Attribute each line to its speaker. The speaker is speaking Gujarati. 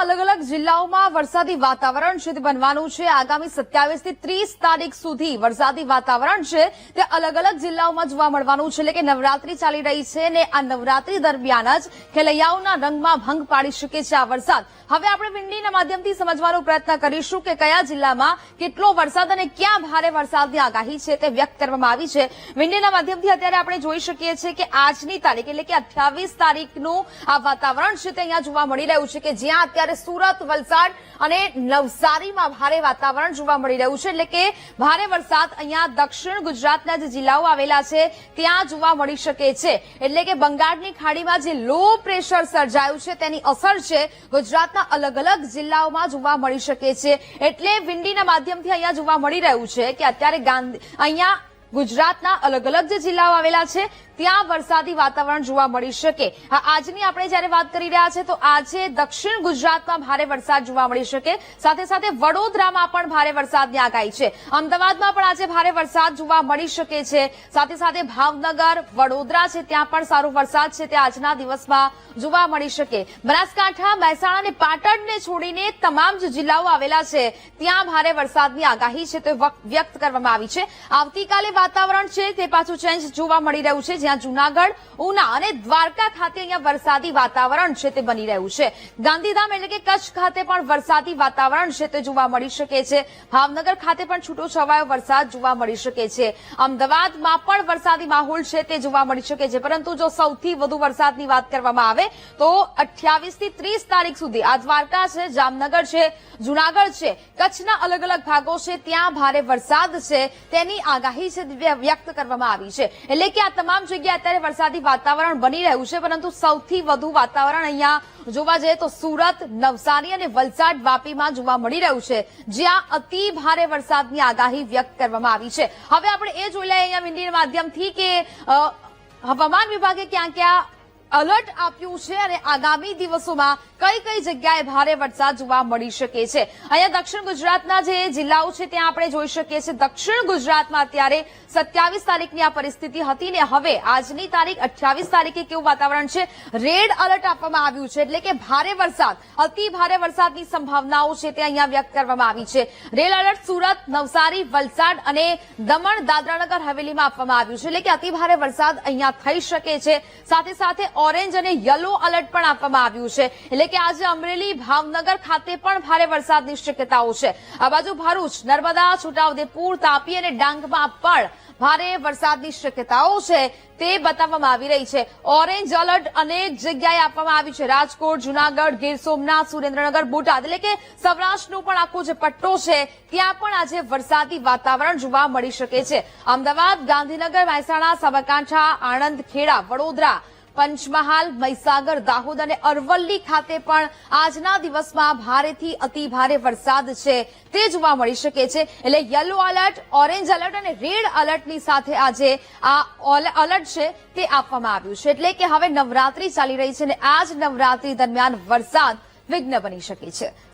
Speaker 1: અલગ અલગ જિલ્લાઓમાં વરસાદી વાતાવરણ છે તે બનવાનું છે। આગામી 27 થી 30 તારીખ સુધી વરસાદી વાતાવરણ છે તે અલગ અલગ જિલ્લાઓમાં જોવા મળવાનું છે। એટલે કે નવરાત્રી ચાલી રહી છે અને આ નવરાત્રી દરમિયાન જ ખેલૈયાઓના રંગમાં ભંગ પાડી શકે છે આ વરસાદ। હવે આપણે વિંડીના માધ્યમથી સમજવાનો પ્રયત્ન કરીશું કે કયા જિલ્લામાં કેટલો વરસાદ અને ક્યાં ભારે વરસાદની આગાહી છે તે વ્યક્ત કરવામાં આવી છે। વિંડીના માધ્યમથી અત્યારે આપણે જોઈ શકીએ છીએ કે આજની તારીખ એટલે કે 28 તારીખનું આ વાતાવરણ છે તે અહીંયા જોવા મળી રહ્યું છે કે જ્યાં અત્યારે સુરત, વલસાડ અને નવસારીમાં ભારે વાતાવરણ જોવા મળી રહ્યું છે। એટલે કે ભારે વરસાદ અહીંયા દક્ષિણ ગુજરાતના જે જિલ્લાઓ આવેલા છે ત્યાં જોવા મળી શકે છે। એટલે કે બંગાળની ખાડીમાં જે લો પ્રેશર સર્જાયું છે તેની અસર છે ગુજરાતના અલગ અલગ જિલ્લાઓમાં જોવા મળી શકે છે। એટલે વિંડીના માધ્યમથી અહીંયા જોવા મળી રહ્યું છે કે અત્યારે અહીંયા ગુજરાતના અલગ અલગ જે જિલ્લાઓ આવેલા છે ત્યાં વરસાદી વાતાવરણ જોવા મળી શકે। આજની આપણે જયારે વાત કરી રહ્યા છે તો આજે દક્ષિણ ગુજરાતમાં ભારે વરસાદ જોવા મળી શકે, સાથે સાથે વડોદરામાં પણ ભારે વરસાદની આગાહી છે। અમદાવાદમાં પણ આજે ભારે વરસાદ જોવા મળી શકે છે, સાથે સાથે ભાવનગર, વડોદરા છે ત્યાં પણ સારો વરસાદ છે તે આજના દિવસમાં જોવા મળી શકે। બનાસકાંઠા, મહેસાણા અને પાટણને છોડીને તમામ જે જિલ્લાઓ આવેલા છે ત્યાં ભારે વરસાદની આગાહી છે તે વ્યક્ત કરવામાં આવી છે। આવતીકાલે વાતાવરણ છે તે પાછું ચેન્જ જોવા મળી રહ્યું છે, જ્યાં જૂનાગઢ, ઉના અને દ્વારકા ખાતે અહીંયા વરસાદી વાતાવરણ છે તે બની રહ્યું છે। ગાંધીધામ એટલે કે કચ્છ ખાતે પણ વરસાદી વાતાવરણ છે તે જોવા મળી શકે છે। ભાવનગર ખાતે પણ છૂટો છવાયો વરસાદ જોવા મળી શકે છે। અમદાવાદમાં પણ વરસાદી માહોલ છે તે જોવા મળી શકે છે। પરંતુ જો સૌથી વધુ વરસાદની વાત કરવામાં આવે તો 28 થી 30 તારીખ સુધી આ દ્વારકા છે, જામનગર છે, જૂનાગઢ છે, કચ્છના અલગ અલગ ભાગો છે ત્યાં ભારે વરસાદ છે તેની આગાહી છે વ્યક્ત કરવામાં આવી છે। એટલે કે આ તમામ જગ્યાએ અત્યારે વરસાદી વાતાવરણ બની રહ્યું છે, પરંતુ સૌથી વધુ વાતાવરણ અહીંયા જોવા જઈએ તો સુરત, નવસારી અને વલસાડ, વાપીમાં જોવા મળી રહ્યું છે, જ્યાં અતિ ભારે વરસાદની આગાહી વ્યક્ત કરવામાં આવી છે। હવે આપણે એ જોઈ લઈએ અહીંયા વિંડીના માધ્યમથી કે હવામાન વિભાગે ક્યાં ક્યાં એલર્ટ આપ્યું છે અને આગામી દિવસોમાં કઈ કઈ જગ્યાએ ભારે વરસાદ જોવા મળી શકે છે। અહીંયા દક્ષિણ ગુજરાતના જે જિલ્લાઓ છે ત્યાં આપણે જોઈ શકીએ છીએ દક્ષિણ ગુજરાતમાં અત્યારે 27 તારીખની આ પરિસ્થિતિ હતી ને હવે આજની તારીખ 28 તારીખે કેવું વાતાવરણ છે, રેડ એલર્ટ આપવામાં આવ્યું છે। એટલે કે ભારે વરસાદ, અતિ ભારે વરસાદની સંભાવનાઓ છે તે અહીંયા વ્યક્ત કરવામાં આવી છે। રેડ એલર્ટ સુરત, નવસારી, વલસાડ અને દમણ, દાદરાનગર હવેલીમાં આપવામાં આવ્યું છે। એટલે કે અતિ ભારે વરસાદ અહીંયા થઈ શકે છે। સાથે સાથે ઓરેન્જ અને યલો એલર્ટ પણ આપવામાં આવ્યું છે। એટલે કે આજે અમરેલી, ભાવનગર ખાતે પણ ભારે વરસાદની શક્યતાઓ છે। આ બાજુ ભરૂચ, નર્મદા, છોટાઉદેપુર, તાપી અને ડાંગમાં પણ ભારે વરસાદની શક્યતાઓ છે તે બતાવવામાં આવી રહી છે। ઓરેન્જ એલર્ટ અનેક જગ્યાએ આપવામાં આવ્યું છે, રાજકોટ, જૂનાગઢ, ગીર સોમનાથ, સુરેન્દ્રનગર, બોટાદ એટલે કે સૌરાષ્ટ્રનો પણ આખો જે પટ્ટો છે ત્યાં પણ આજે વરસાદી વાતાવરણ જોવા મળી શકે છે। અમદાવાદ, ગાંધીનગર, મહેસાણા, સાબરકાંઠા, આણંદ, ખેડા, વડોદરા, પંચમહાલ, મહીસાગર, દાહોદ અને અરવલ્લી ખાતે પણ આજના દિવસમાં ભારેથી અતિ ભારે વરસાદ છે તે જોવા મળી શકે છે। એટલે યલો એલર્ટ, ઓરેન્જ એલર્ટ અને રેડ એલર્ટની સાથે આજે આ એલર્ટ છે તે આપવામાં આવ્યું છે। એટલે કે હવે નવરાત્રી ચાલી રહી છે અને આ જ નવરાત્રી દરમિયાન વરસાદ વિઘ્ન બની શકે છે।